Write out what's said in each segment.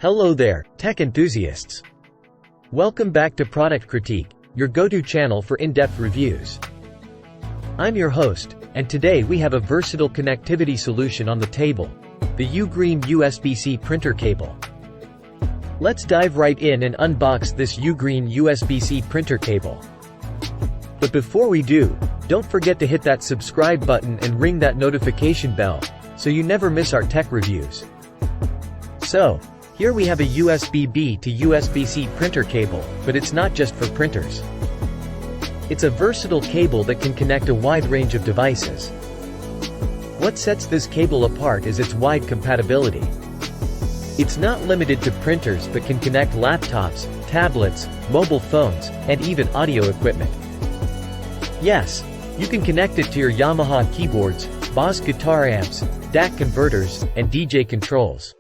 Hello there, tech enthusiasts. Welcome back to Product Critique, your go-to channel for in-depth reviews. I'm your host, and today we have a versatile connectivity solution on the table, the UGREEN USB-C printer cable. Let's dive right in and unbox this UGREEN USB-C printer cable. But before we do, don't forget to hit that subscribe button and ring that notification bell, so you never miss our tech reviews. So, here we have a USB-B to USB-C printer cable, but it's not just for printers. It's a versatile cable that can connect a wide range of devices. What sets this cable apart is its wide compatibility. It's not limited to printers but can connect laptops, tablets, mobile phones, and even audio equipment. Yes, you can connect it to your Yamaha keyboards, Boss guitar amps, DAC converters, and DJ controls.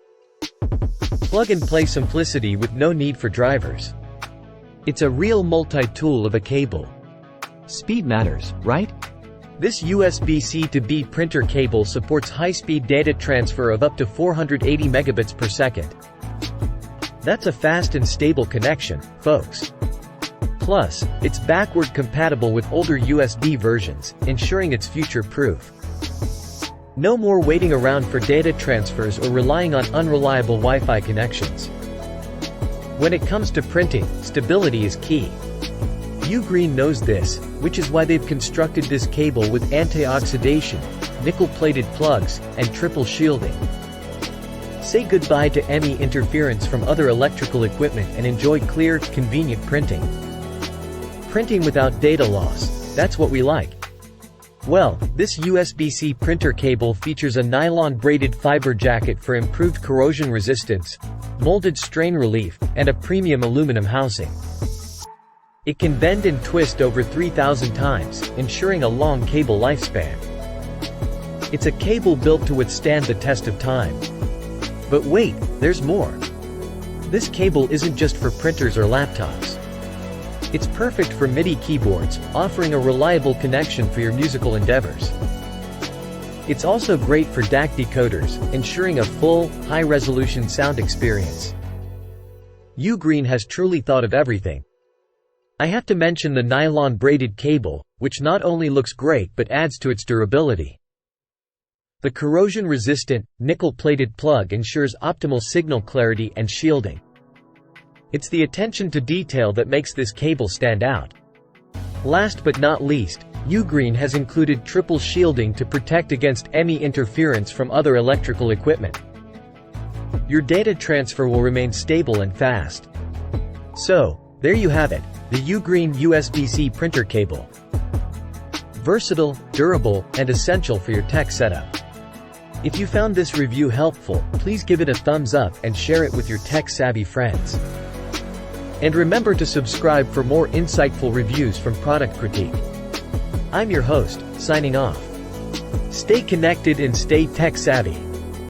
Plug-and-play simplicity with no need for drivers. It's a real multi-tool of a cable. Speed matters, right? This USB-C to B printer cable supports high-speed data transfer of up to 480 megabits per second. That's a fast and stable connection, folks. Plus, it's backward compatible with older USB versions, ensuring it's future-proof. No more waiting around for data transfers or relying on unreliable Wi-Fi connections. When it comes to printing, stability is key. UGREEN knows this, which is why they've constructed this cable with anti-oxidation, nickel-plated plugs, and triple shielding. Say goodbye to any interference from other electrical equipment and enjoy clear, convenient printing. Printing without data loss, that's what we like. Well, this USB-C printer cable features a nylon braided fiber jacket for improved corrosion resistance, molded strain relief, and a premium aluminum housing. It can bend and twist over 3,000 times, ensuring a long cable lifespan. It's a cable built to withstand the test of time. But wait, there's more. This cable isn't just for printers or laptops. It's perfect for MIDI keyboards, offering a reliable connection for your musical endeavors. It's also great for DAC decoders, ensuring a full, high-resolution sound experience. UGREEN has truly thought of everything. I have to mention the nylon braided cable, which not only looks great but adds to its durability. The corrosion-resistant, nickel-plated plug ensures optimal signal clarity and shielding. It's the attention to detail that makes this cable stand out. Last but not least, UGREEN has included triple shielding to protect against any interference from other electrical equipment. Your data transfer will remain stable and fast. So, there you have it, the UGREEN USB-C printer cable. Versatile, durable, and essential for your tech setup. If you found this review helpful, please give it a thumbs up and share it with your tech-savvy friends. And remember to subscribe for more insightful reviews from Product Critique. I'm your host, signing off. Stay connected and stay tech-savvy.